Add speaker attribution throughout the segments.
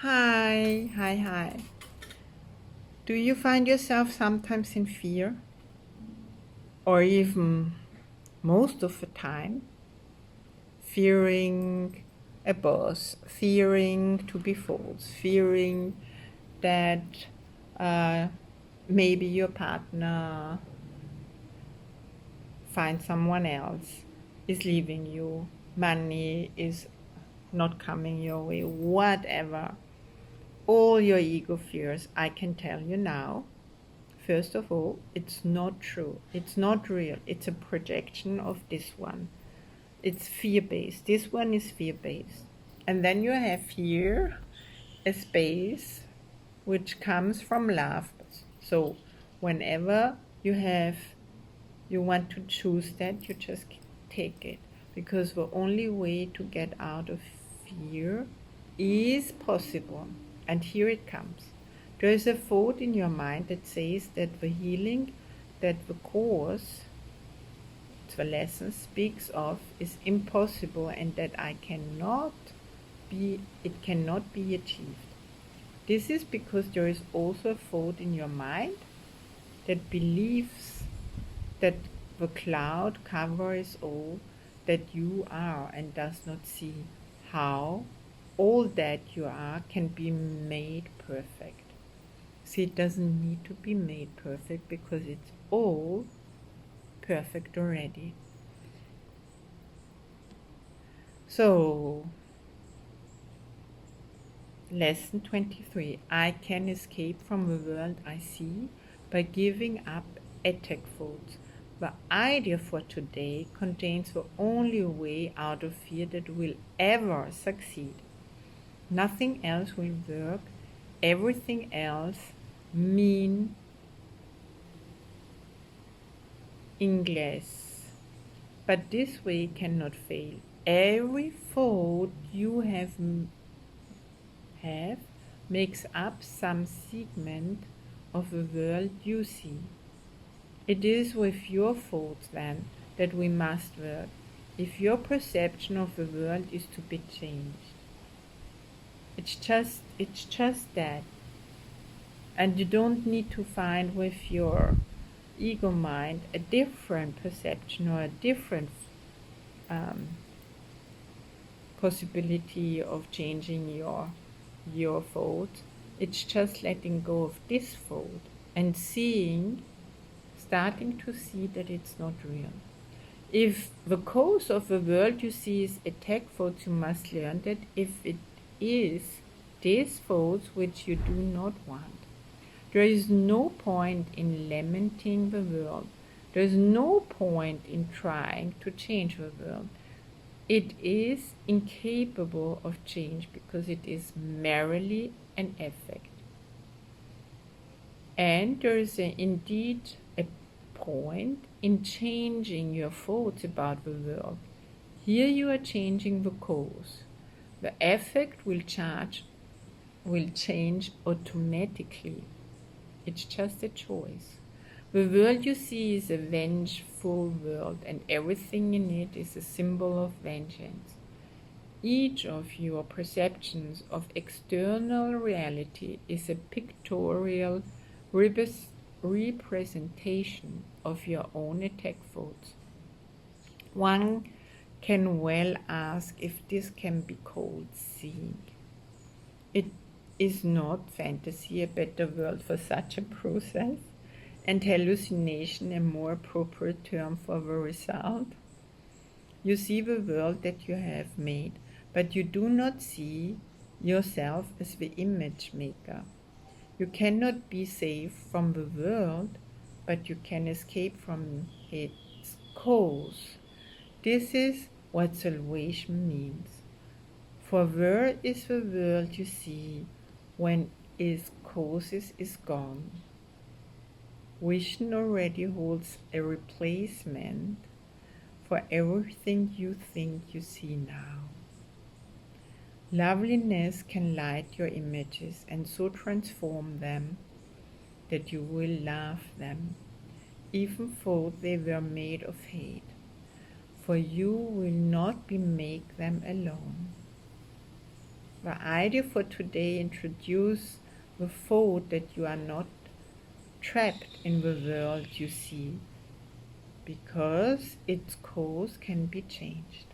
Speaker 1: Hi, hi, hi. Do you find yourself sometimes in fear? Or even most of the time, fearing a boss, fearing to be false, fearing that uh, maybe your partner finds someone else, is leaving you, money is not coming your way, whatever. All your ego fears, I can tell you now. First of all, it's not true. It's not real. It's a projection of this one. It's fear-based. This one is fear-based. And then you have here a space which comes from love. So whenever you want to choose that, you just take it. Because the only way to get out of fear is possible. And here it comes. There is a thought in your mind that says that the healing that the course, the lesson speaks of, is impossible and that it cannot be achieved. This is because there is also a thought in your mind that believes that the cloud covers all that you are and does not see how all that you are can be made perfect. See, it doesn't need to be made perfect because it's all perfect already. So, lesson 23. I can escape from the world I see by giving up attack thoughts. The idea for today contains the only way out of fear that will ever succeed. Nothing else will work. Everything else mean ingless. But this way cannot fail. Every thought you have makes up some segment of the world you see. It is with your thoughts then that we must work, if your perception of the world is to be changed. It's just that. And you don't need to find with your ego mind a different perception or a different possibility of changing your thoughts. It's just letting go of this thought and starting to see that it's not real. If the cause of the world you see is attack thoughts, you must learn that if it is these thoughts which you do not want, there is no point in lamenting the world. There is no point in trying to change the world. It is incapable of change because it is merely an effect. And there is indeed a point in changing your thoughts about the world. Here you are changing the cause. The effect will change automatically. It's just a choice. The world you see is a vengeful world, and everything in it is a symbol of vengeance. Each of your perceptions of external reality is a pictorial representation of your own attack thoughts. One can well ask if this can be called seeing. It is not fantasy a better word for such a process, and hallucination a more appropriate term for the result? You see the world that you have made, but you do not see yourself as the image maker. You cannot be safe from the world, but you can escape from its cause. This is what salvation means. For where is the world you see when its causes is gone? Vision already holds a replacement for everything you think you see now. Loveliness can light your images and so transform them that you will love them, even though they were made of hate, for you will not be make them alone. The idea for today introduce the thought that you are not trapped in the world you see, because its course can be changed.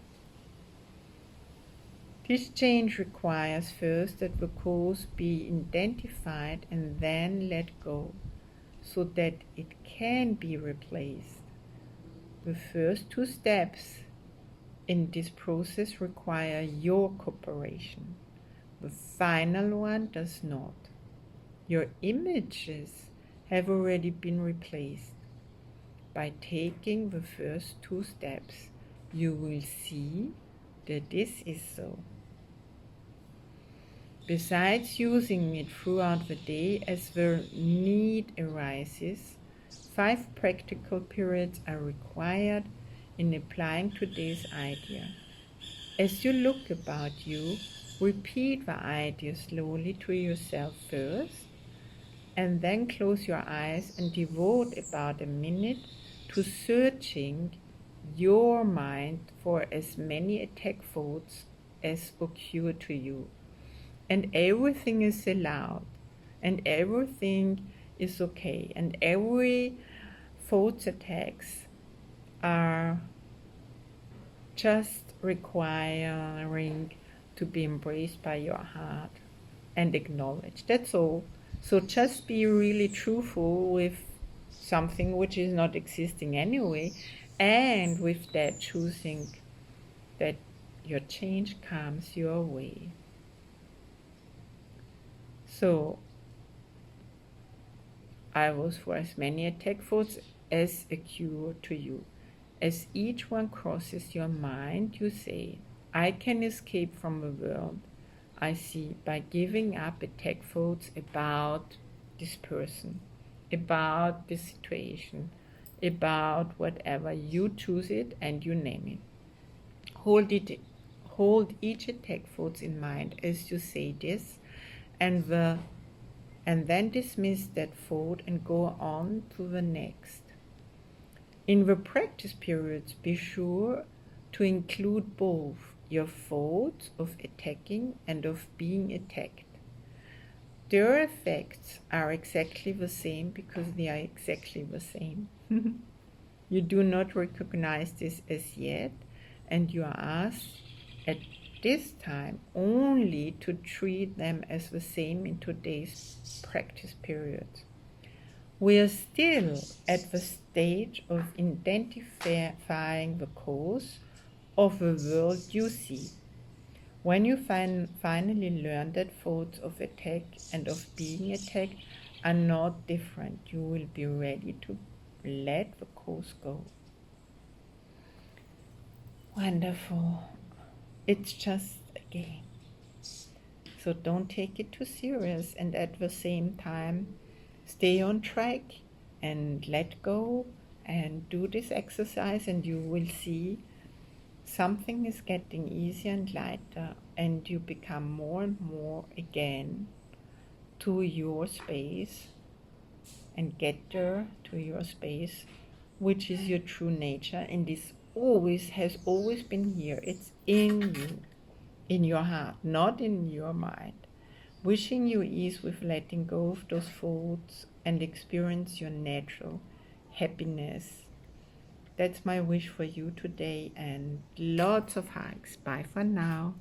Speaker 1: This change requires first that the cause be identified and then let go, so that it can be replaced. The first two steps in this process require your cooperation. The final one does not. Your images have already been replaced. By taking the first two steps, you will see that this is so. Besides using it throughout the day as the need arises, 5 practical periods are required in applying today's idea. As you look about you, repeat the idea slowly to yourself first, and then close your eyes and devote about a minute to searching your mind for as many attack thoughts as occur to you. And everything is allowed, and everything is okay, and every thoughts attacks are just requiring to be embraced by your heart and acknowledged. That's all. So just be really truthful with something which is not existing anyway, and with that choosing that your change comes your way. So I was for as many attack thoughts as occur to you. As each one crosses your mind, you say, I can escape from the world I see by giving up attack thoughts about this person, about this situation, about whatever. You choose it and you name it. Hold each attack thoughts in mind as you say this, and then dismiss that thought and go on to the next. In the practice periods, be sure to include both your thoughts of attacking and of being attacked. Their effects are exactly the same because they are exactly the same. You do not recognize this as yet, and you are asked at this time only to treat them as the same in today's practice period. We are still at the stage of identifying the cause of the world you see. When you finally learn that thoughts of attack and of being attacked are not different, you will be ready to let the cause go. Wonderful. It's just a game. So don't take it too serious, and at the same time, stay on track and let go and do this exercise, and you will see something is getting easier and lighter, and you become more and more again to your space and get there to your space, which is your true nature, and this has always been here. It's in you, in your heart, not in your mind. Wishing you ease with letting go of those thoughts and experience your natural happiness. That's my wish for you today, and lots of hugs. Bye for now.